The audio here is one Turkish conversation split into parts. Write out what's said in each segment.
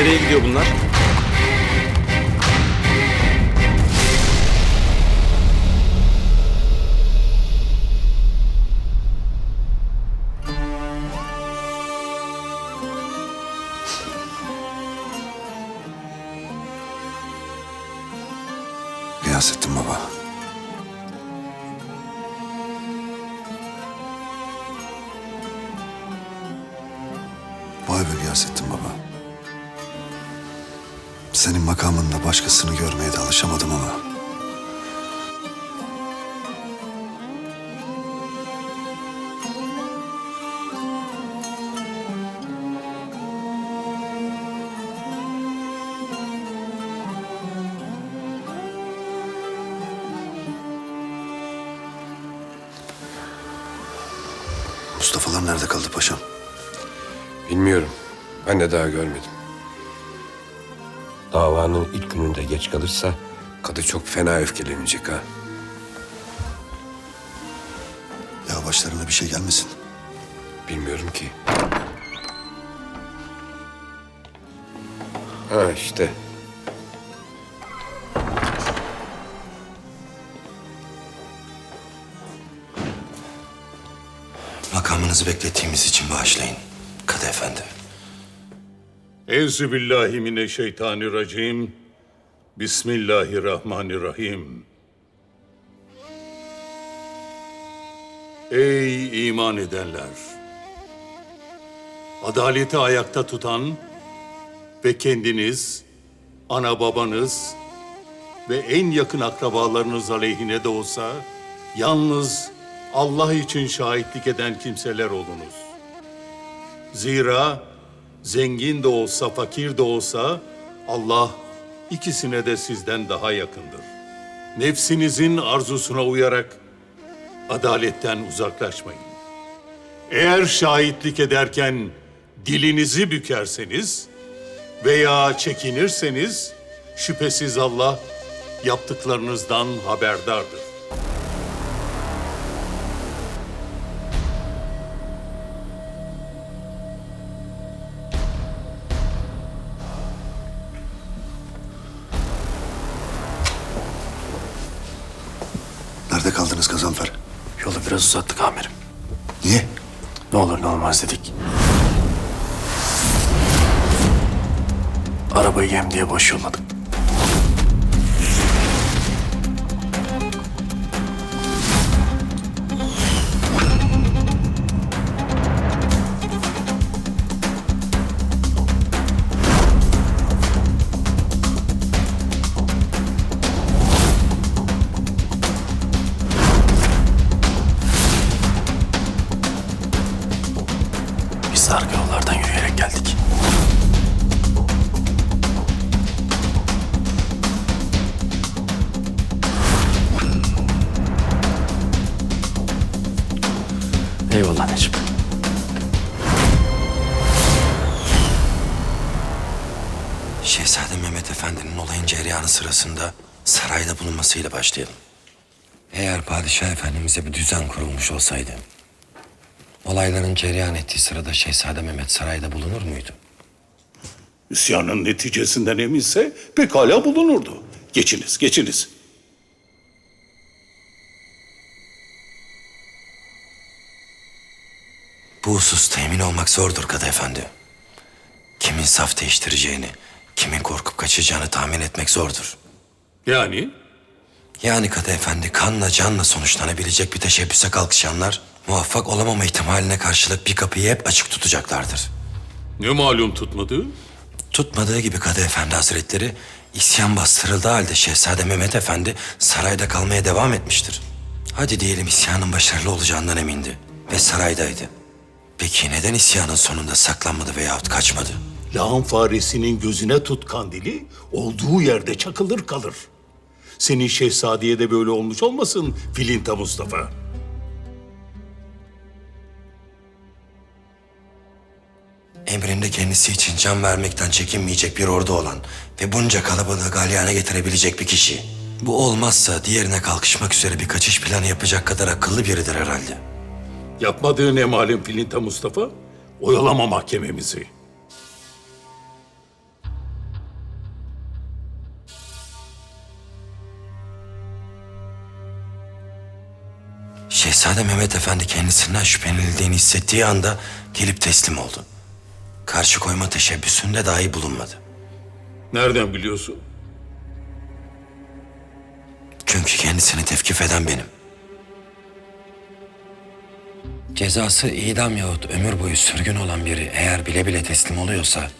Nereye gidiyor bunlar? Gıyasettin baba. Vay be Gıyasettin baba. Senin makamında başkasını görmeye de alışamadım ama. Mustafa'lar nerede kaldı paşam? Bilmiyorum. Ben de daha görmedim. Davanın ilk gününde geç kalırsa kadı çok fena öfkelenecek ha. Ya başlarına bir şey gelmesin. Bilmiyorum ki. Ha işte. Makamınızı beklettiğimiz için bağışlayın Kadı Efendi. Euzubillahimineşşeytanirracim. Bismillahirrahmanirrahim. Ey iman edenler! Adaleti ayakta tutan ve kendiniz, ana babanız ve en yakın akrabalarınız aleyhine de olsa yalnız Allah için şahitlik eden kimseler olunuz. Zira zengin de olsa, fakir de olsa Allah ikisine de sizden daha yakındır. Nefsinizin arzusuna uyarak adaletten uzaklaşmayın. Eğer şahitlik ederken dilinizi bükerseniz veya çekinirseniz şüphesiz Allah yaptıklarınızdan haberdardır. Nerede kaldınız Gazanfer? Yolu biraz uzattık amirim. Niye? Ne olur ne olmaz dedik. Arabayı yem diye boş yolladık. Biz de arka yollardan yürüyerek geldik. Eyvallah Necip. Şehzade Mehmet Efendi'nin olayın cereyanı sırasında sarayda bulunmasıyla başlayalım. Eğer Padişah Efendimiz'e bir düzen kurulmuş olsaydı, olayların cereyan ettiği sırada Şehzade Mehmet sarayda bulunur muydu? İsyanın neticesinden eminse pekala bulunurdu. Geçiniz, geçiniz. Bu hususta emin olmak zordur Kadı Efendi. Kimin saf değiştireceğini, kimin korkup kaçacağını tahmin etmek zordur. Yani Yani Kadı Efendi kanla canla sonuçlanabilecek bir teşebbüse kalkışanlar muvaffak olamama ihtimaline karşılık bir kapıyı hep açık tutacaklardır. ne malum tutmadı? Tutmadığı gibi Kadı Efendi Hazretleri isyan bastırıldığı halde Şehzade Mehmet Efendi sarayda kalmaya devam etmiştir. Hadi diyelim isyanın başarılı olacağından emindi ve saraydaydı. Peki neden isyanın sonunda saklanmadı veyahut kaçmadı? Lağım faresinin gözüne tut kandili, olduğu yerde çakılır kalır. Senin şehzadeye de böyle olmuş olmasın Filinta Mustafa? Emrinde kendisi için can vermekten çekinmeyecek bir ordu olan ve bunca kalabalığı galyana getirebilecek bir kişi. Bu olmazsa diğerine kalkışmak üzere bir kaçış planı yapacak kadar akıllı biridir herhalde. Yapmadığı ne malum Filinta Mustafa? Oyalama mahkememizi. Şehzade Mehmet Efendi kendisinden şüphelenildiğini hissettiği anda gelip teslim oldu. Karşı koyma teşebbüsünde dahi bulunmadı. Nereden biliyorsun? Çünkü kendisini tevkif eden benim. Cezası idam yahut ömür boyu sürgün olan biri eğer bile bile teslim oluyorsa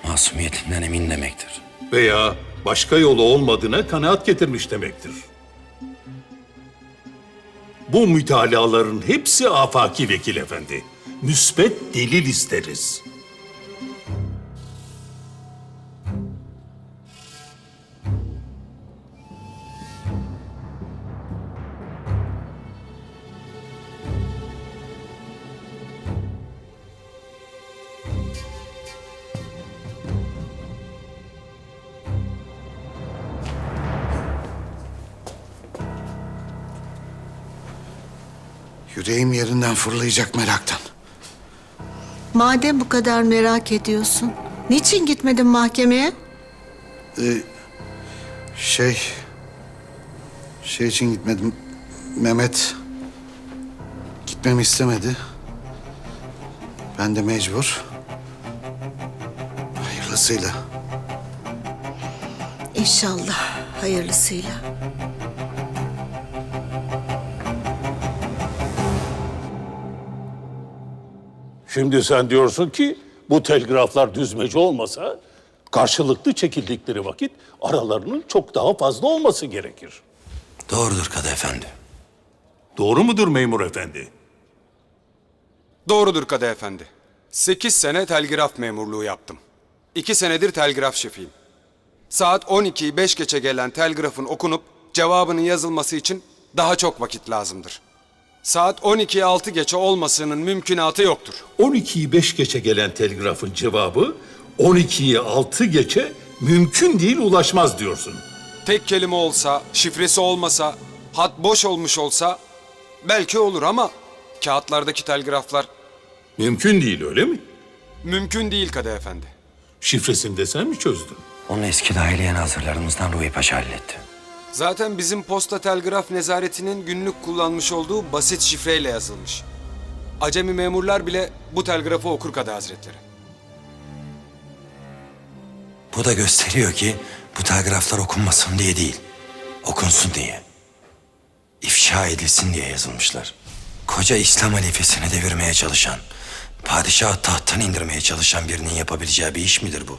masumiyetinden emin demektir. Veya başka yolu olmadığına kanaat getirmiş demektir. Bu mütalaların hepsi afaki vekil efendi. Müsbet delil isteriz. Yüreğim yerinden fırlayacak meraktan. Madem bu kadar merak ediyorsun, niçin gitmedin mahkemeye? Şey için gitmedim. Mehmet gitmemi istemedi. Ben de mecbur. Hayırlısıyla. İnşallah hayırlısıyla. Şimdi sen diyorsun ki bu telgraflar düzmece olmasa karşılıklı çekildikleri vakit aralarının çok daha fazla olması gerekir. Doğrudur Kadı Efendi. Doğru mudur memur efendi? Doğrudur Kadı Efendi. 8 sene telgraf memurluğu yaptım. 2 senedir telgraf şefiyim. Saat 12'yi 5 geçe gelen telgrafın okunup cevabının yazılması için daha çok vakit lazımdır. Saat 12'ye 6 geçe olmasının mümkünatı yoktur. 12'yi 5 geçe gelen telgrafın cevabı 12'yi 6 geçe mümkün değil ulaşmaz diyorsun. Tek kelime olsa, şifresi olmasa, hat boş olmuş olsa belki olur ama kağıtlardaki telgraflar Mümkün değil öyle mi? mümkün değil Kadı Efendi. Şifresini de sen mi çözdün? Onu eski dahiliye nazırlarımızdan Ruhi Paşa halletti. Zaten bizim posta telgraf nezaretinin günlük kullanmış olduğu basit şifreyle yazılmış. Acemi memurlar bile bu telgrafı okur Kadı Hazretleri. Bu da gösteriyor ki bu telgraflar okunmasın diye değil, okunsun diye. İfşa edilsin diye yazılmışlar. Koca İslam halifesini devirmeye çalışan, padişahı tahttan indirmeye çalışan birinin yapabileceği bir iş midir bu?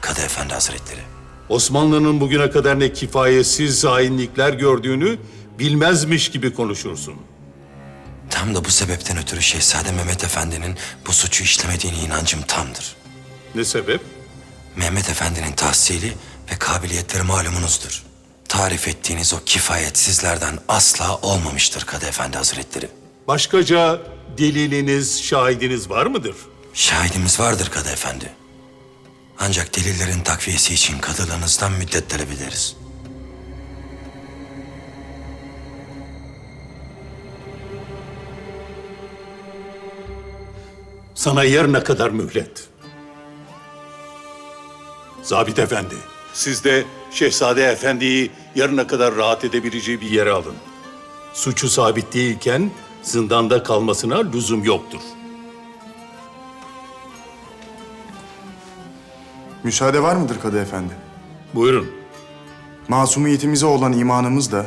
Kadı Efendi Hazretleri. Osmanlı'nın bugüne kadar ne kifayetsiz hainlikler gördüğünü bilmezmiş gibi konuşursun. Tam da bu sebepten ötürü Şehzade Mehmet Efendi'nin bu suçu işlemediğine inancım tamdır. Ne sebep? Mehmet Efendi'nin tahsili ve kabiliyetleri malumunuzdur. Tarif ettiğiniz o kifayetsizlerden asla olmamıştır Kadı Efendi Hazretleri. Başkaca deliliniz, şahidiniz var mıdır? Şahidimiz vardır Kadı Efendi. Ancak delillerin takviyesi için kadılığınızdan müddet talep ederiz. Sana yarına kadar mühlet. Zabit Efendi, siz de Şehzade Efendi'yi yarına kadar rahat edebileceği bir yere alın. Suçu sabit değilken zindanda kalmasına lüzum yoktur. Müsaade var mıdır Kadı Efendi? Buyurun. Masumiyetimize olan imanımız da,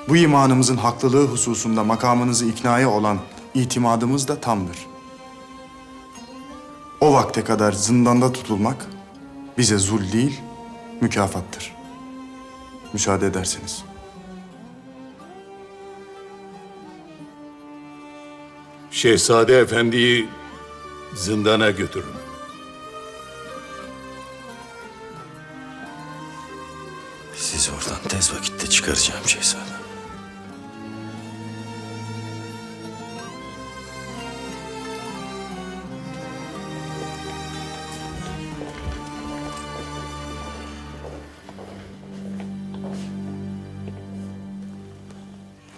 bu imanımızın haklılığı hususunda makamınızı iknaya olan itimadımız da tamdır. O vakte kadar zindanda tutulmak bize zul değil, mükafattır. Müsaade ederseniz. Şehzade Efendi'yi zindana götürün. Sizi oradan tez vakitte çıkaracağım Şehzadem.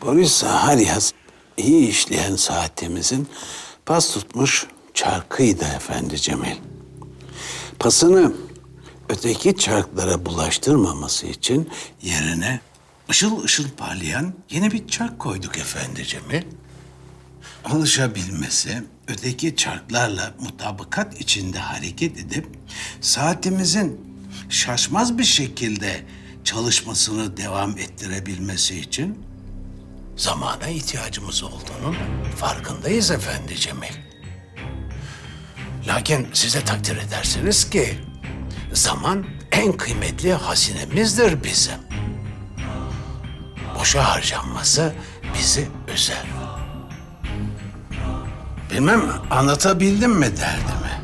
Boris Haryas iyi işleyen saatimizin pas tutmuş çarkıydı Efendi Cemil. Pasını öteki çarklara bulaştırmaması için yerine ışıl ışıl parlayan yeni bir çark koyduk Efendi Cemil. Alışabilmesi, öteki çarklarla mutabakat içinde hareket edip saatimizin şaşmaz bir şekilde çalışmasını devam ettirebilmesi için zamana ihtiyacımız olduğunun farkındayız Efendi Cemil. Lakin siz de takdir edersiniz ki zaman en kıymetli hazinemizdir bizim. Boşa harcanması bizi üzer. Bilmem anlatabildim mi derdimi?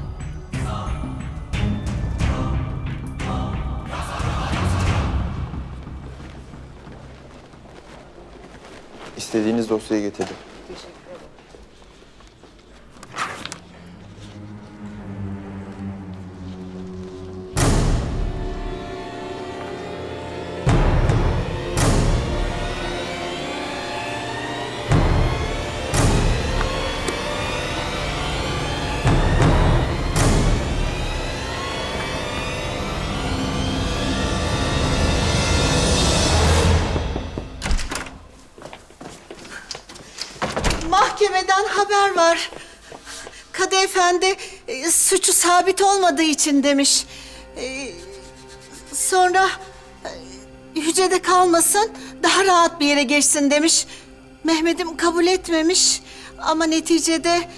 İstediğiniz dosyayı getirdim. Mahkemeden haber var. Kadı efendi suçu sabit olmadığı için demiş. Sonra hücrede kalmasın, daha rahat bir yere geçsin demiş. Mehmet'im kabul etmemiş ama neticede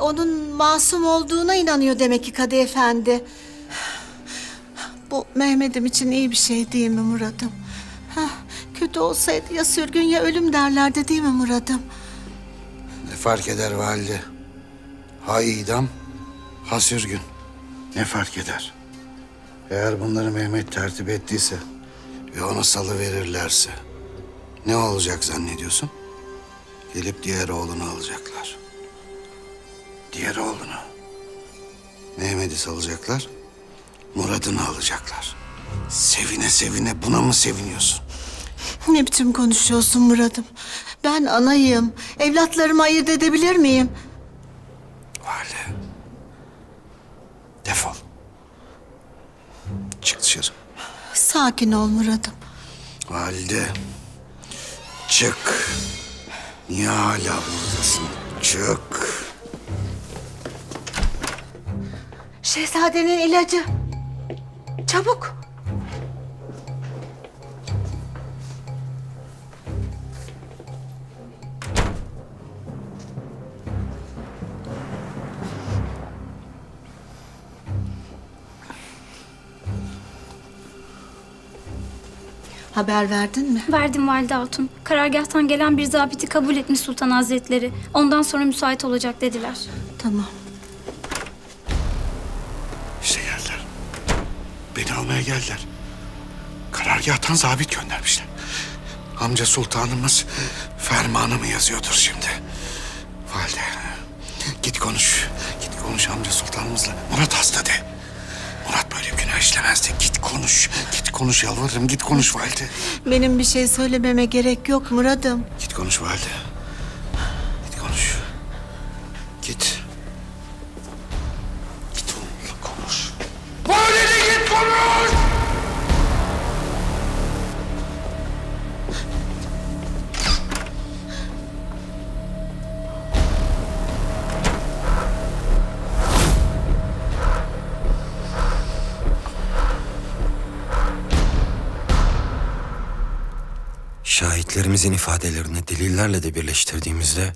onun masum olduğuna inanıyor demek ki Kadı efendi. Bu Mehmet'im için iyi bir şey değil mi Murat'ım? Heh, kötü olsaydı ya sürgün ya ölüm derlerdi değil mi Murat'ım? Ne fark eder valide? Ha idam, ha sürgün. Ne fark eder? Eğer bunları Mehmet tertip ettiyse ve ona salıverirlerse ne olacak zannediyorsun? Gelip diğer oğlunu alacaklar. Diğer oğlunu. Mehmet'i salacaklar, Murad'ını alacaklar. Sevine sevine buna mı seviniyorsun? Ne biçim konuşuyorsun Murat'ım? Ben anayım. Evlatlarımı ayırt edebilir miyim? Valide. Defol. Çık dışarı. Sakin ol Murat'ım. Valide. Çık. Niye hala buradasın? Çık. Şehzadenin ilacı. Çabuk. Haber verdin mi? Verdim Valide Hatun. Karargâhtan gelen bir zabiti kabul etmiş Sultan Hazretleri. Ondan sonra müsait olacak dediler. Tamam. İşte geldiler. Beni almaya geldiler. Karargâhtan zabit göndermişler. Amca sultanımız fermanı mı yazıyordur şimdi? Valide, git konuş. Git konuş amca sultanımızla. Murat hasta de. Murat böyle bir günah işlemezdi. Git konuş. Git konuş yalvarırım. Git konuş valide. Benim bir şey söylememe gerek yok Murat'ım. Git konuş valide. Git konuş. Git. Git onunla konuş. Valide git konuş! Şahitlerimizin ifadelerini delillerle de birleştirdiğimizde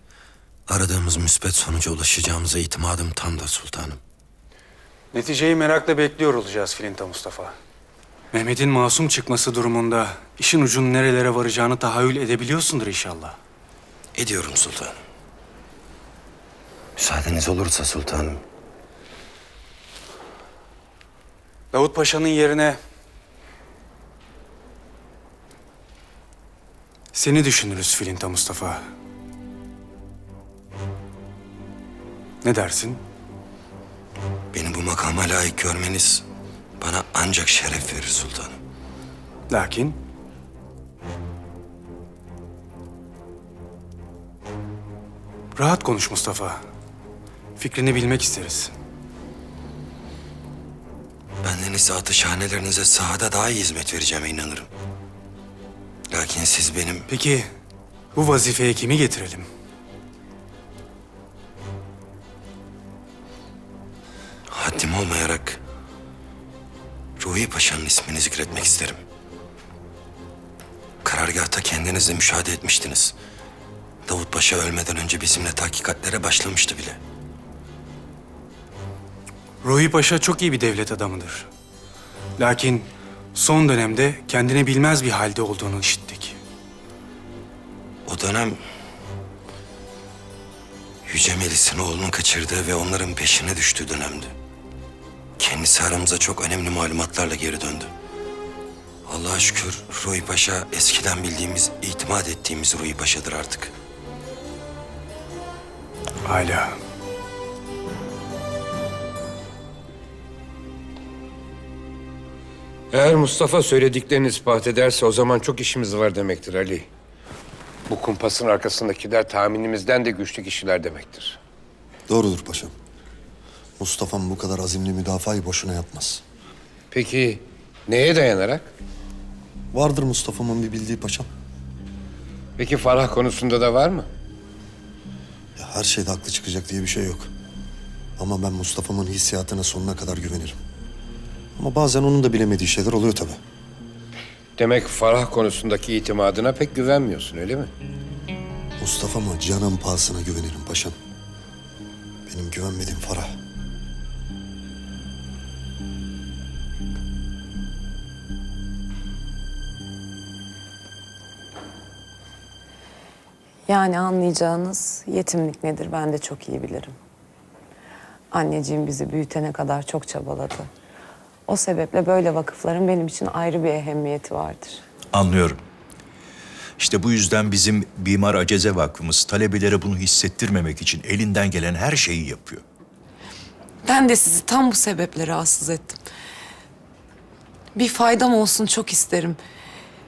aradığımız müspet sonuca ulaşacağımıza itimadım tam da sultanım. Neticeyi merakla bekliyor olacağız Filinta Mustafa. Mehmet'in masum çıkması durumunda işin ucunun nerelere varacağını tahayyül edebiliyorsundur inşallah. Ediyorum sultanım. Müsaadeniz olursa sultanım. Davut Paşa'nın yerine seni düşünürüz Filinta Mustafa. Ne dersin? Beni bu makama layık görmeniz bana ancak şeref verir sultanım. Lakin rahat konuş Mustafa. Fikrini bilmek isteriz. Benden ise atışhanelerinize sahada daha iyi hizmet vereceğime inanırım. Lakin siz benim... Peki bu vazifeye kimi getirelim? Haddim olmayarak Ruhi Paşa'nın ismini zikretmek isterim. Karargâhta kendiniz de müşahede etmiştiniz. Davut Paşa ölmeden önce bizimle tahkikatlere başlamıştı bile. Ruhi Paşa çok iyi bir devlet adamıdır. Lakin son dönemde kendini bilmez bir halde olduğunu işittik. O dönem Yüce Melis'in oğlunu kaçırdığı ve onların peşine düştüğü dönemdi. Kendisi aramıza çok önemli malumatlarla geri döndü. Allah'a şükür Ruhi Paşa eskiden bildiğimiz, itimat ettiğimiz Ruhi Paşa'dır artık. Hala. Eğer Mustafa söylediklerini ispat ederse o zaman çok işimiz var demektir Ali. Bu kumpasın arkasındakiler tahminimizden de güçlü kişiler demektir. Doğrudur paşam. Mustafa'm bu kadar azimli müdafayı boşuna yapmaz. Peki neye dayanarak? Vardır Mustafa'mın bir bildiği paşam. Peki Farah konusunda da var mı? Ya her şeyde haklı çıkacak diye bir şey yok. Ama ben Mustafa'mın hissiyatına sonuna kadar güvenirim. Ama bazen onun da bilemediği şeyler oluyor tabii. Demek Farah konusundaki itimadına pek güvenmiyorsun öyle mi? Mustafa'ma canım pahasına güvenirim paşam. Benim güvenmediğim Farah. Yani anlayacağınız yetimlik nedir ben de çok iyi bilirim. Anneciğim bizi büyütene kadar çok çabaladı. O sebeple böyle vakıfların benim için ayrı bir ehemmiyeti vardır. Anlıyorum. İşte bu yüzden bizim Bimar Aceze Vakfımız talebelere bunu hissettirmemek için elinden gelen her şeyi yapıyor. Ben de sizi tam bu sebeple rahatsız ettim. Bir faydam olsun çok isterim.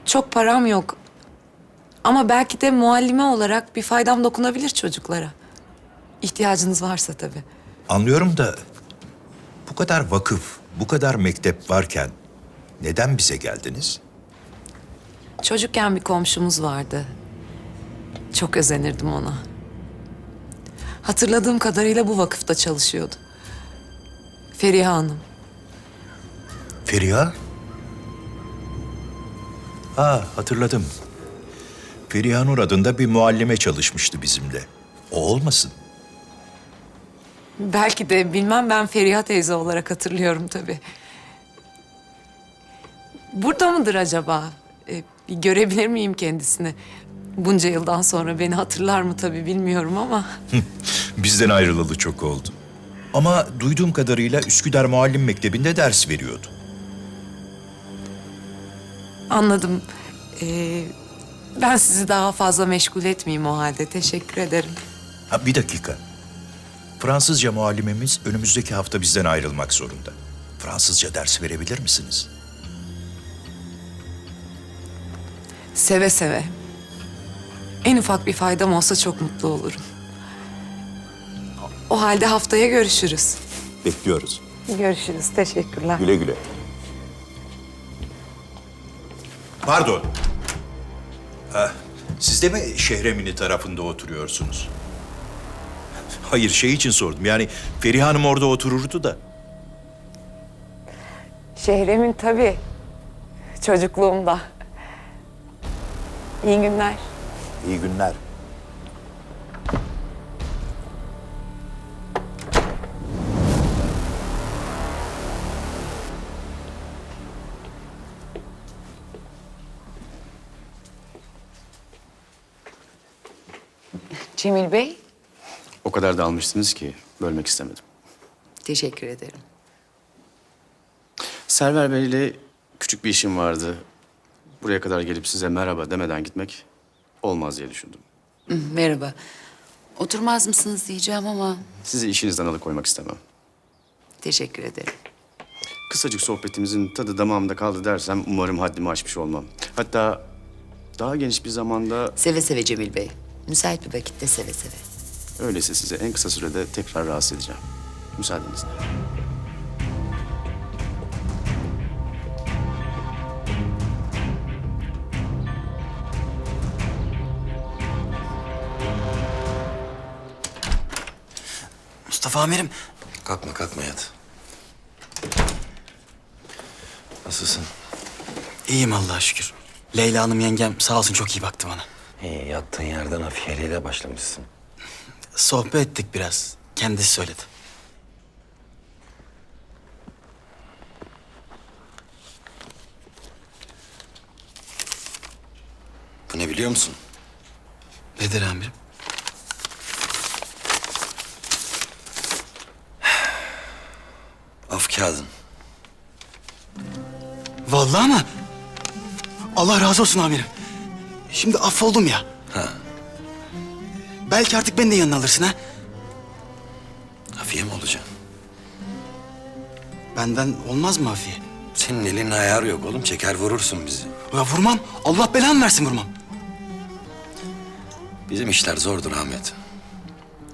Çok param yok. Ama belki de muallime olarak bir faydam dokunabilir çocuklara. İhtiyacınız varsa tabii. Anlıyorum da bu kadar vakıf, bu kadar mektep varken neden bize geldiniz? Çocukken bir komşumuz vardı. Çok özenirdim ona. Hatırladığım kadarıyla bu vakıfta çalışıyordu. Feriha Hanım. Feriha? Hatırladım. Feriha Nur adında bir muallime çalışmıştı bizimle. O olmasın? Belki de bilmem, ben Feriha teyze olarak hatırlıyorum tabii. Burada mıdır acaba? Bir görebilir miyim kendisini? Bunca yıldan sonra beni hatırlar mı tabii bilmiyorum ama. Bizden ayrılalı çok oldu. Ama duyduğum kadarıyla Üsküdar Muallim Mektebi'nde ders veriyordu. Anladım. Ben sizi daha fazla meşgul etmeyeyim o halde. Teşekkür ederim. Bir dakika. Fransızca muallimemiz önümüzdeki hafta bizden ayrılmak zorunda. Fransızca ders verebilir misiniz? Seve seve. En ufak bir faydam olsa çok mutlu olurum. O halde haftaya görüşürüz. Bekliyoruz. Görüşürüz. Teşekkürler. Güle güle. Pardon. Siz de mi Şehremini tarafında oturuyorsunuz? Hayır, şey için sordum. Yani Feriha Hanım orada otururdu da. Şehremin tabii. Çocukluğumda. İyi günler. İyi günler. Cemil Bey. O kadar da almıştınız ki bölmek istemedim. Teşekkür ederim. Server Bey ile küçük bir işim vardı. Buraya kadar gelip size merhaba demeden gitmek olmaz diye düşündüm. Merhaba. Oturmaz mısınız diyeceğim ama Sizi işinizden alıkoymak istemem. teşekkür ederim. Kısacık sohbetimizin tadı damağımda kaldı dersem umarım haddimi aşmış olmam. Hatta daha geniş bir zamanda Seve seve Cemil Bey. Müsait bir vakitte seve seve. öyleyse size en kısa sürede tekrar rahatsız edeceğim. Müsaadenizle. Mustafa amirim. Kalkma kalkma yat. Nasılsın? İyiyim Allah'a şükür. Leyla Hanım yengem sağ olsun çok iyi baktı bana. İyi yattığın yerden afiyeliyle başlamışsın. Sohbet ettik biraz. Kendisi söyledi. Bu ne biliyor musun? Nedir amirim? Af kağıdın. Vallahi mı? Allah razı olsun amirim. Şimdi affoldum ya. Ha. Belki artık beni de yanına alırsın ha. Afiye mi olacaksın? Benden olmaz mı Afiye? Senin elin ayarı yok oğlum. Çeker vurursun bizi. Ya vurmam. Allah belamı versin vurmam. Bizim işler zordur Ahmet.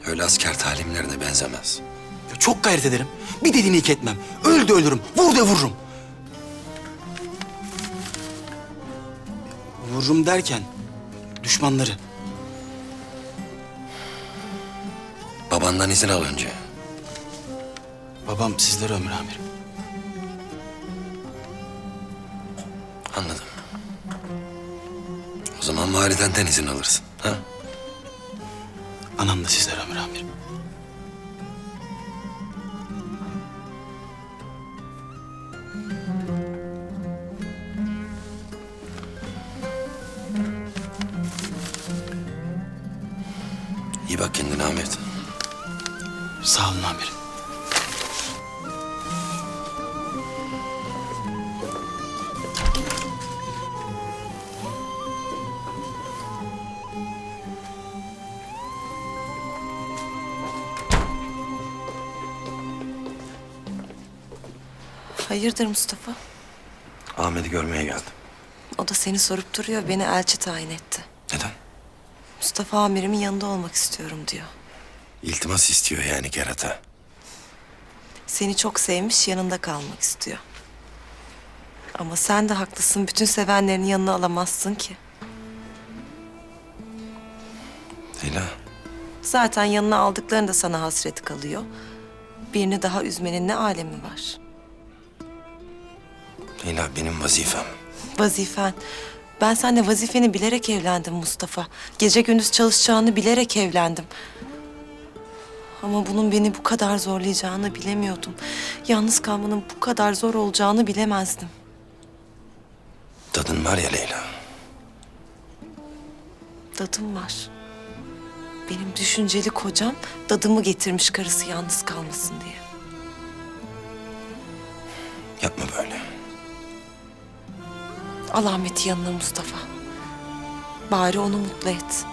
Öyle asker talimlerine benzemez. Ya çok gayret ederim. Bir dediğini iki etmem. Öl de ölürüm. Vur de vururum. Vururum derken düşmanları. Babandan izin al önce. Babam sizlere ömür amirim. Anladım. O zaman validenden izin alırsın. Ha? Anam da sizlere ömür amirim. İyi bak kendine Ahmet. Sağ olun amirim. Hayırdır Mustafa? Ahmet'i görmeye geldim. O da seni sorup duruyor. Beni elçi tayin etti. Neden? Mustafa amirimin yanında olmak istiyorum diyor. İltimas istiyor yani kerata. Seni çok sevmiş, yanında kalmak istiyor. Ama sen de haklısın. Bütün sevenlerini yanına alamazsın ki. Leyla. Zaten yanına aldıklarında sana hasret kalıyor. Birini daha üzmenin ne alemi var? Leyla benim vazifem. Vazifen. Ben seninle vazifeni bilerek evlendim Mustafa. Gece gündüz çalışacağını bilerek evlendim. Ama bunun beni bu kadar zorlayacağını bilemiyordum. Yalnız kalmanın bu kadar zor olacağını bilemezdim. Tadın var ya Leyla. Dadım var. Benim düşünceli kocam dadımı getirmiş karısı yalnız kalmasın diye. Yapma böyle. Al Ahmet'i yanına Mustafa. Bari onu mutlu et.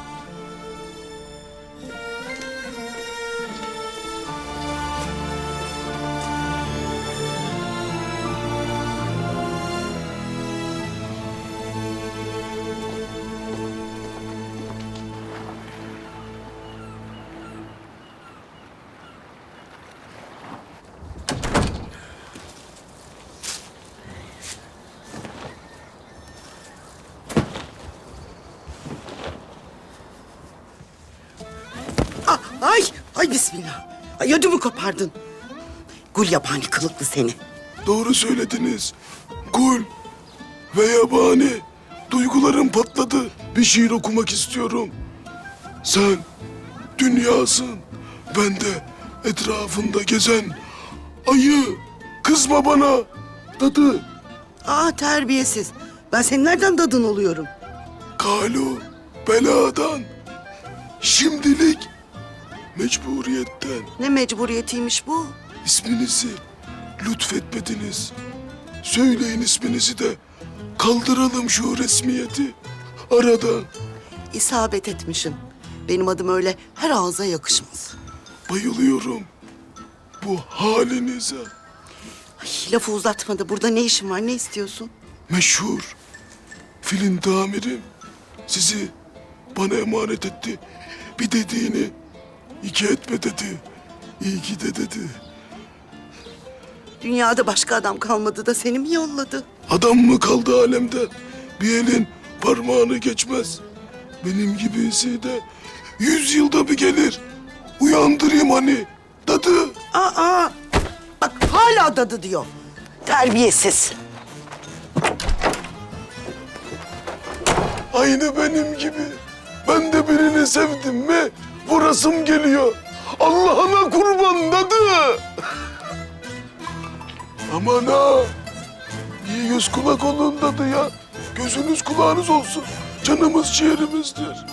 Ay bismillah. Ay ödümü kopardın. Gul yabani kılıklı seni. Doğru söylediniz. Gul ve yabani. Duygularım patladı. Bir şiir okumak istiyorum. Sen dünyasın. Ben de etrafında gezen ayı. Kızma bana. Dadı. Terbiyesiz. Ben senin nereden dadın oluyorum? Kalu beladan. Şimdilik mecburiyetten. Ne mecburiyetiymiş bu? İsminizi lütfetmediniz. Söyleyin isminizi de kaldıralım şu resmiyeti aradan. İsabet etmişim. Benim adım öyle her ağza yakışmaz. Bayılıyorum bu halinize. Ay, lafı uzatmadı. Burada ne işin var? Ne istiyorsun? Meşhur filin tamirim sizi bana emanet etti. Bir dediğini iki etme dedi. İyi ki de dedi. Dünyada başka adam kalmadı da seni mi yolladı? Adam mı kaldı alemde? Bir elin parmağını geçmez. Benim gibisi de 100 yılda bir gelir. Uyandırayım hani. dadı. Aa, bak hala dadı diyor. Terbiyesiz. Aynı benim gibi. Ben de birini sevdim mi vurasım geliyor. Allah'ına kurban dadı. Aman ha. İyi göz kulak olun dadı ya. Gözünüz kulağınız olsun. Canımız ciğerimizdir.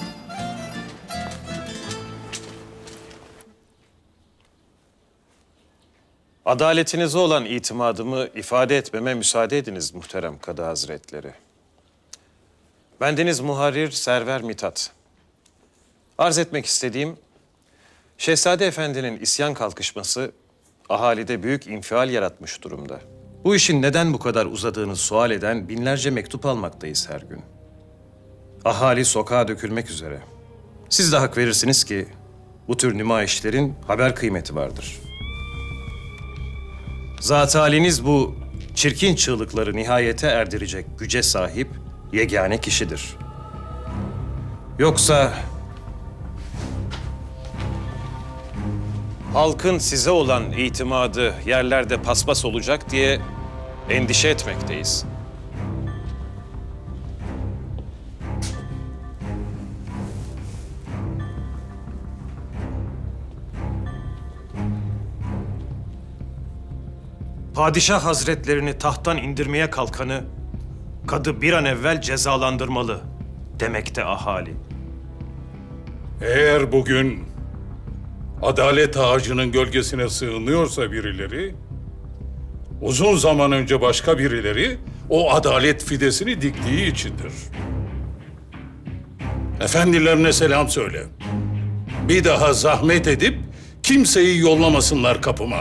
Adaletinize olan itimadımı ifade etmeme müsaade ediniz muhterem Kadı Hazretleri. Bendeniz Muharrir Server Mithat. Arz etmek istediğim, Şehzade Efendi'nin isyan kalkışması ahalide büyük infial yaratmış durumda. Bu işin neden bu kadar uzadığını sual eden binlerce mektup almaktayız her gün. Ahali sokağa dökülmek üzere. Siz de hak verirsiniz ki bu tür nümayişlerin haber kıymeti vardır. Zat haliniz bu çirkin çığlıkları nihayete erdirecek güce sahip yegane kişidir. Yoksa halkın size olan itimadı yerlerde paspas olacak diye endişe etmekteyiz. Padişah Hazretlerini tahttan indirmeye kalkanı kadı bir an evvel cezalandırmalı demekte ahali. Eğer bugün adalet ağacının gölgesine sığınıyorsa birileri, uzun zaman önce başka birileri o adalet fidesini diktiği içindir. Efendilerine selam söyle. Bir daha zahmet edip kimseyi yollamasınlar kapıma.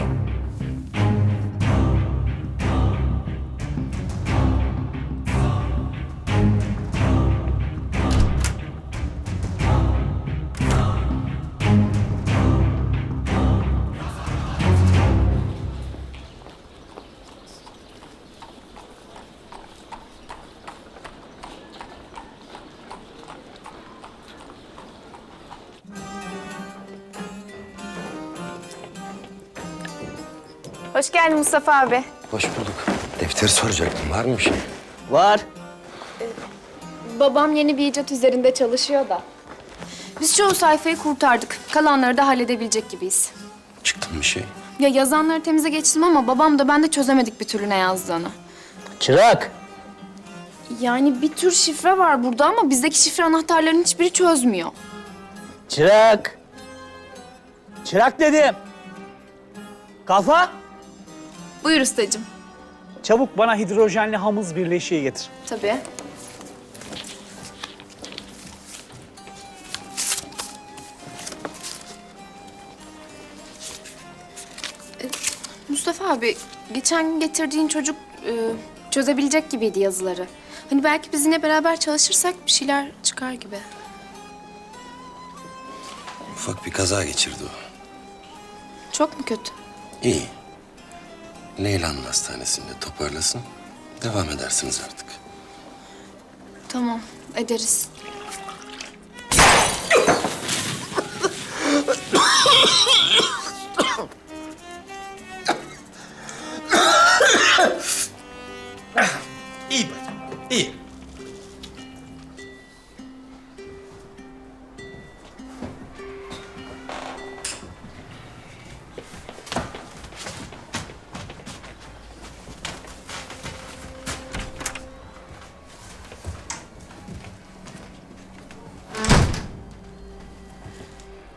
Hoş geldin Mustafa abi. Hoş bulduk. Defteri soracaktım. Var mı bir şey? Var. Babam yeni bir icat üzerinde çalışıyor da. Biz çoğu sayfayı kurtardık. Kalanları da halledebilecek gibiyiz. Çıktı mı bir şey? Ya yazanları temize geçtim ama babam da ben de çözemedik bir türlü ne yazdığını. Çırak. Yani bir tür şifre var burada ama bizdeki şifre anahtarlarının hiçbiri çözmüyor. Çırak. Çırak dedim. Kafa. Buyur ustacığım. Çabuk bana hidrojenli hamuz birleşiği getir. Tabii. Mustafa abi, geçen gün getirdiğin çocuk çözebilecek gibiydi yazıları. Hani belki biz yine beraber çalışırsak bir şeyler çıkar gibi. Ufak bir kaza geçirdi o. Çok mu kötü? İyi. Leyla'nın hastanesinde toparlasın. Devam edersiniz artık. Tamam, ederiz. İyi bak, iyi.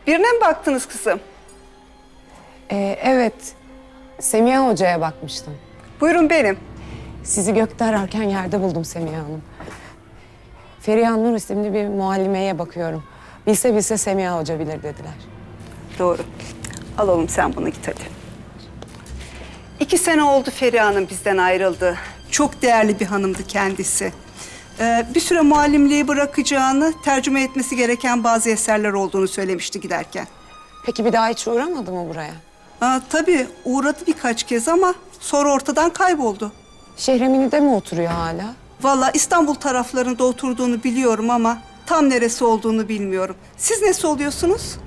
Birine mi baktınız kızım? Evet. Semiha Hoca'ya bakmıştım. Buyurun benim. Sizi gökte ararken yerde buldum Semiha Hanım. Feriha Nur isimli bir muallimeye bakıyorum. Bilse bilse Semiha Hoca bilir dediler. Doğru. Al oğlum sen bunu git hadi. 2 sene oldu Feriha Hanım bizden ayrıldı. Çok değerli bir hanımdı kendisi. Bir süre muallimliği bırakacağını, tercüme etmesi gereken bazı eserler olduğunu söylemişti giderken. Peki bir daha hiç uğramadı mı buraya? Tabii uğradı birkaç kez ama sonra ortadan kayboldu. Şehremini'de mi oturuyor hala? Vallahi İstanbul taraflarında oturduğunu biliyorum ama tam neresi olduğunu bilmiyorum. Siz nesi oluyorsunuz?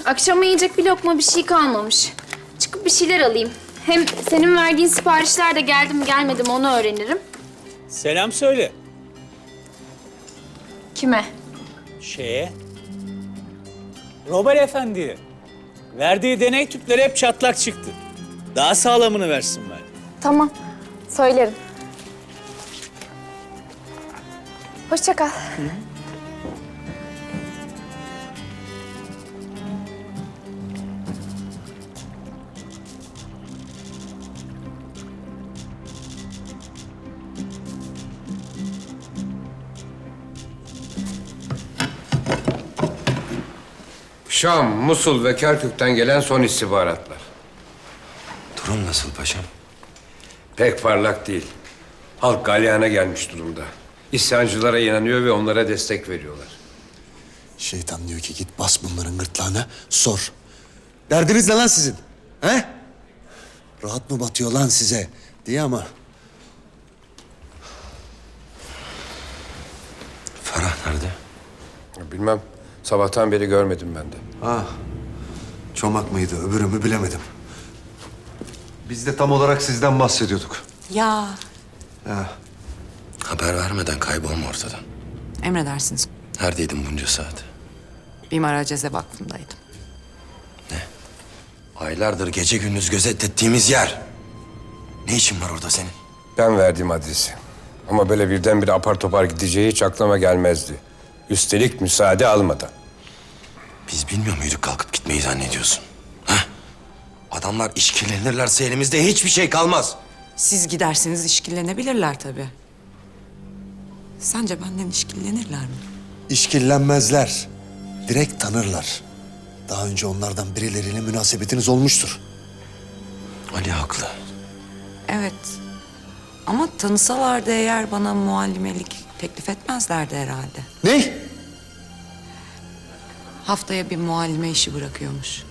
Akşama yiyecek bir lokma bir şey kalmamış. Çıkıp bir şeyler alayım. Hem senin verdiğin siparişler de geldi mi gelmedi mi onu öğrenirim. Selam söyle. Kime? Robert Efendi'ye. Verdiği deney tüpleri hep çatlak çıktı. Daha sağlamını versin bari. Tamam, söylerim. Hoşça kal. Şam, Musul ve Kerkük'ten gelen son istihbaratlar. Durum nasıl paşam? Pek parlak değil. Halk galyana gelmiş durumda. İsyancılara inanıyor ve onlara destek veriyorlar. Şeytan diyor ki git bas bunların gırtlağına sor. Derdiniz ne lan sizin? He? Rahat mı batıyor lan size diye ama. Farah nerede? Bilmem. Sabahtan beri görmedim ben de. Ah, çomak mıydı öbürü mü bilemedim. Biz de tam olarak sizden bahsediyorduk. Ya Ha. Haber vermeden kaybolma ortadan. emredersiniz. Neredeydin bunca saat? Mimar Aceze Vakfı'ndaydım. Aylardır gece gündüz gözetlettiğimiz yer. Ne işin var orada senin? Ben verdim adresi. Ama böyle birdenbire apar topar gideceği hiç aklıma gelmezdi. Üstelik müsaade almadan. Biz bilmiyor muyduk kalkıp gitmeyi zannediyorsun? Hah? Adamlar işkillenirlerse elimizde hiçbir şey kalmaz. Siz giderseniz işkillenebilirler tabii. Sence benden işkillenirler mi? İşkillenmezler. Direkt tanırlar. Daha önce onlardan birileriyle münasebetiniz olmuştur. Ali haklı. Evet. Ama tanısalardı eğer bana muallimelik teklif etmezlerdi herhalde. Ne? Haftaya bir muallime işi bırakıyormuş.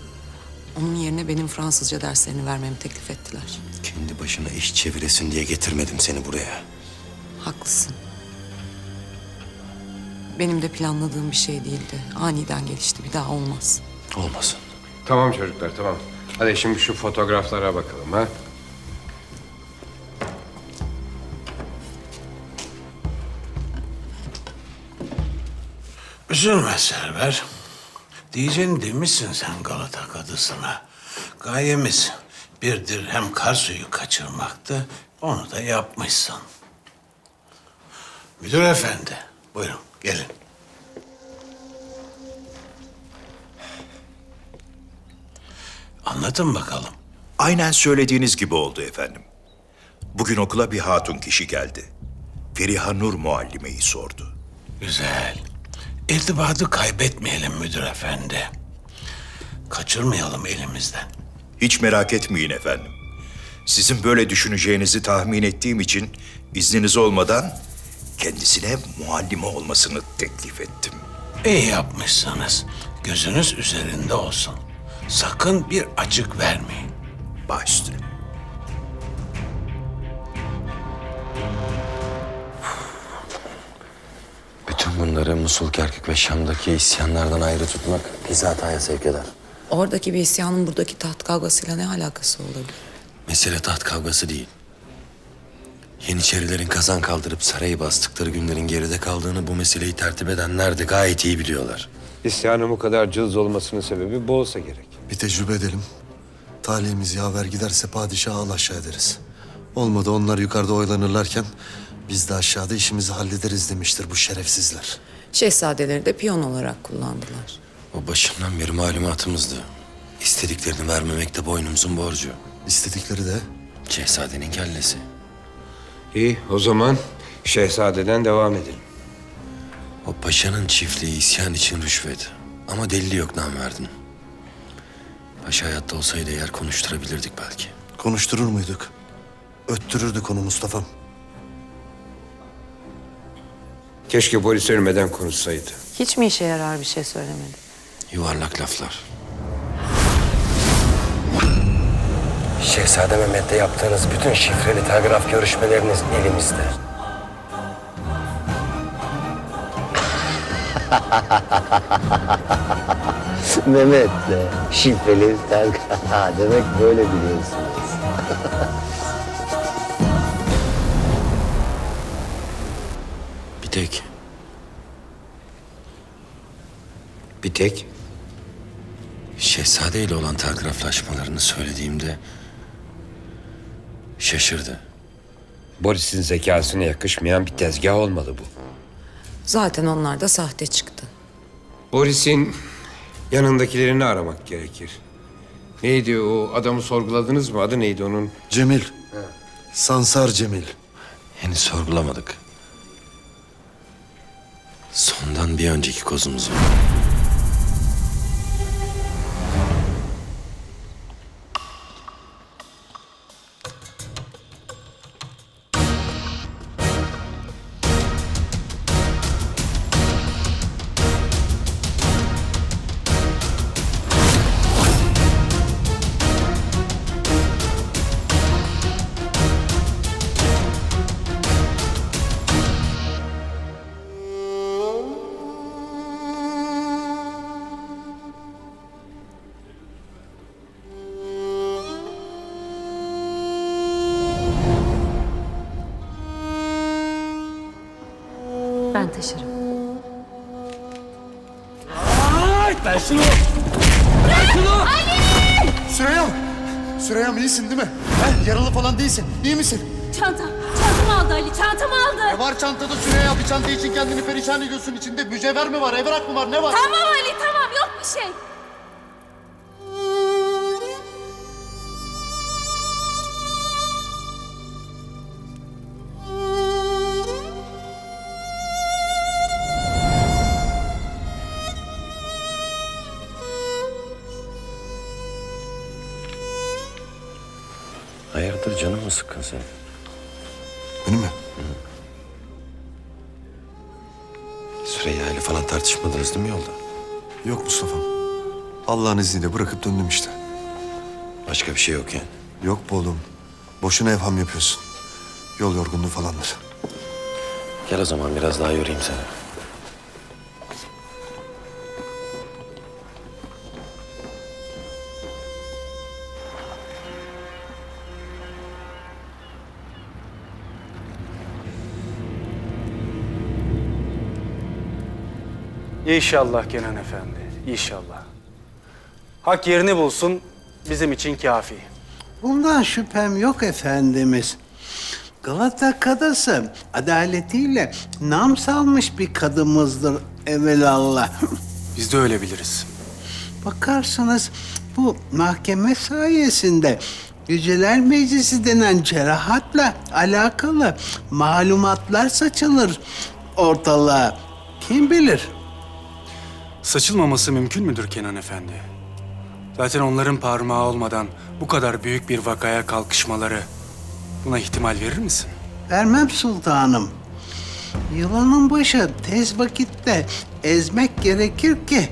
Onun yerine benim Fransızca derslerini vermemi teklif ettiler. Kendi başına iş çeviresin diye getirmedim seni buraya. Haklısın. Benim de planladığım bir şey değildi. Aniden gelişti. Bir daha olmaz. Olmasın. Tamam çocuklar, tamam. Hadi şimdi şu fotoğraflara bakalım ha. Üzülme Server. Diyeceğini demişsin sen Galata kadısına. Gayemiz bir dirhem kar suyu kaçırmaktı. Onu da yapmışsın. Müdür efendi, buyurun gelin. Anlatın bakalım. Aynen söylediğiniz gibi oldu efendim. Bugün okula bir hatun kişi geldi. Feriha Nur muallimeyi sordu. Güzel. İrtibatı kaybetmeyelim müdür efendi. Kaçırmayalım elimizden. Hiç merak etmeyin efendim. Sizin böyle düşüneceğinizi tahmin ettiğim için izniniz olmadan kendisine muallime olmasını teklif ettim. İyi yapmışsınız. Gözünüz üzerinde olsun. Sakın bir açık vermeyin. Baş üstüne. Bütün bunları Musul, Kerkük ve Şam'daki isyanlardan ayrı tutmak bizi hataya sevk eder. Oradaki bir isyanın buradaki taht kavgasıyla ne alakası olabilir? Mesele taht kavgası değil. Yeniçerilerin kazan kaldırıp sarayı bastıkları günlerin geride kaldığını bu meseleyi tertip edenler de gayet iyi biliyorlar. İsyanın bu kadar cılız olmasının sebebi bu olsa gerek. Bir tecrübe edelim. Talihimiz yaver giderse padişahı al aşağı ederiz. Olmadı onlar yukarıda oylanırlarken biz de aşağıda işimizi hallederiz demiştir bu şerefsizler. Şehzadeleri de piyon olarak kullandılar. O başından beri malumatımızdı. İstediklerini vermemek de boynumuzun borcu. İstedikleri de? Şehzadenin kellesi. İyi, o zaman şehzadeden devam edelim. O paşanın çiftliği isyan için rüşvet. Ama delili yok namerdin. Paşa hayatta olsaydı eğer konuşturabilirdik belki. Konuşturur muyduk? Öttürürdük onu Mustafa'm. Keşke polis ölmeden konuşsaydı. Hiç mi işe yarar bir şey söylemedi? Yuvarlak laflar. Şehzade Mehmet'le yaptığınız bütün şifreli telgraf görüşmeleriniz elimizde. Mehmet'le şifreli demek böyle biliyorsunuz. Bir tek Şehzade ile olan telgraflaşmalarını söylediğimde şaşırdı. Boris'in zekasına yakışmayan bir tezgah olmalı bu. Zaten onlar da sahte çıktı. Boris'in yanındakilerini aramak gerekir. Neydi o adamı sorguladınız mı? Adı neydi onun? Cemil. Sansar Cemil. Henüz sorgulamadık. Sondan bir önceki kozumuz var. Ben taşırım. Ben şunu! Süreyya'm! Süreyya'm iyisin değil mi? He, yaralı falan değilsin. İyi misin? Çantamı aldı Ali, çantamı aldı. Ne var çantada Süreyya? Bir çanta için kendini perişan ediyorsun. İçinde mücevher mi var, evrak mı var, ne var? Tamam Ali, tamam, yok bir şey. Hayırdır, canın mı sıkkın senin? Benim mi? Süreyya ile falan tartışmadınız değil mi yolda? Yok Mustafa'm. Allah'ın izniyle bırakıp döndüm işte. Başka bir şey yok yani. Yok be oğlum. Boşuna evham yapıyorsun. Yol yorgunluğu falandır. Gel o zaman biraz daha yorayım seni. İnşallah Kenan Efendi, inşallah. Hak yerini bulsun, bizim için kafi. Bundan şüphem yok efendimiz. Galata Kadısı adaletiyle nam salmış bir kadımızdır evelallah. Biz de öyle biliriz. Bakarsınız bu mahkeme sayesinde Yüceler Meclisi denen cerahatla alakalı malumatlar saçılır ortalığa. Kim bilir? Saçılmaması mümkün müdür Kenan Efendi? Zaten onların parmağı olmadan bu kadar büyük bir vakaya kalkışmaları buna ihtimal verir misin? Vermem sultanım. Yılanın başı tez vakitte ezmek gerekir ki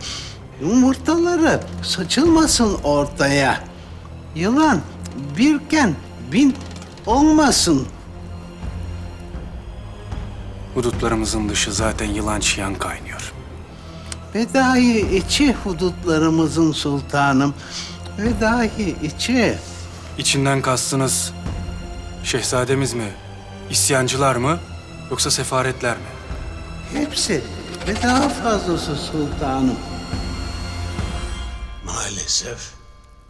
yumurtaları saçılmasın ortaya. Yılan birken bin olmasın. Hudutlarımızın dışı zaten yılan çiyan kaynıyor. Ve dahi içi hudutlarımızın sultanım. Ve dahi içi. İçinden kastınız şehzademiz mi, isyancılar mı yoksa sefaretler mi? Hepsi ve daha fazlası sultanım. Maalesef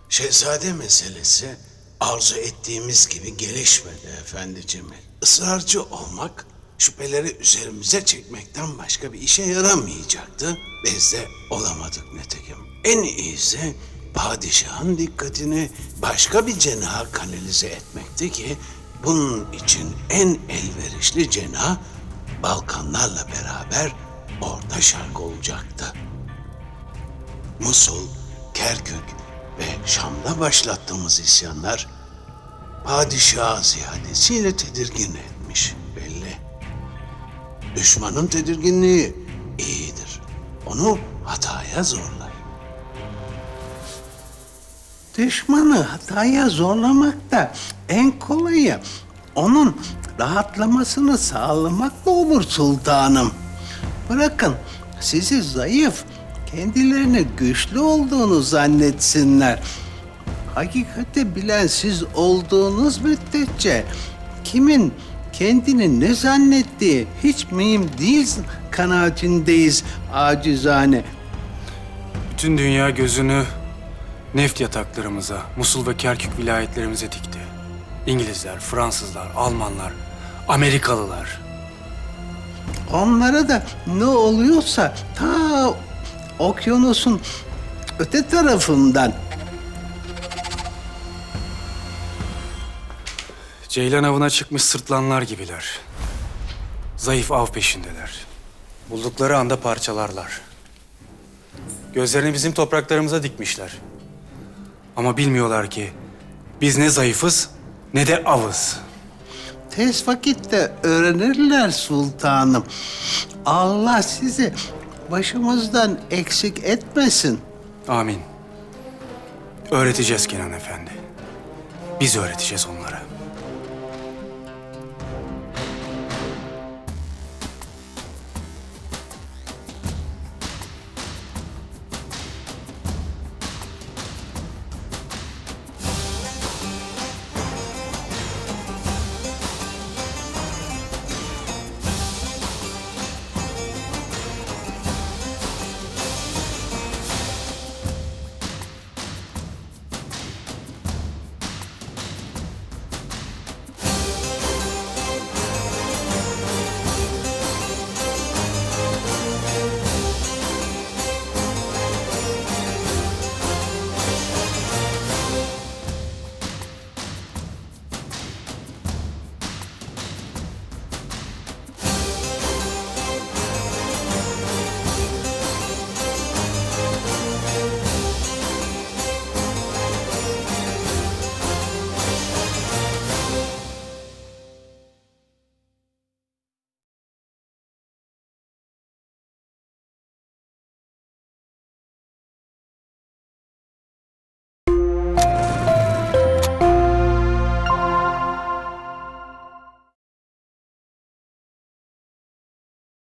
şehzade meselesi arzu ettiğimiz gibi gelişmedi efendi Cemil. Israrcı olmak şüpheleri üzerimize çekmekten başka bir işe yaramayacaktı. Biz de olamadık nitekim. En iyisi padişahın dikkatini başka bir cenaha kanalize etmekti ki bunun için en elverişli cenah Balkanlarla beraber Orta Şark olacaktı. Musul, Kerkük ve Şam'da başlattığımız isyanlar padişahı ziyadesiyle tedirgin etmiş belli. Düşmanın tedirginliği iyidir. Onu hataya zorlar. Düşmanı hataya zorlamak da en kolayı onun rahatlamasını sağlamakla olur sultanım. Bırakın sizi zayıf, kendilerini güçlü olduğunu zannetsinler. Hakikati bilen siz olduğunuz müddetçe kimin kendini ne zannettiği hiç mühim değil kanaatindeyiz acizane. Bütün dünya gözünü neft yataklarımıza, Musul ve Kerkük vilayetlerimize dikti. İngilizler, Fransızlar, Almanlar, Amerikalılar. Onlara da ne oluyorsa ta okyanusun öte tarafından. Ceylan avına çıkmış sırtlanlar gibiler. Zayıf av peşindeler. Buldukları anda parçalarlar. Gözlerini bizim topraklarımıza dikmişler. Ama bilmiyorlar ki biz ne zayıfız ne de avız. Tez vakitte öğrenirler sultanım. Allah sizi başımızdan eksik etmesin. Amin. Öğreteceğiz Kenan Efendi. Biz öğreteceğiz onlara.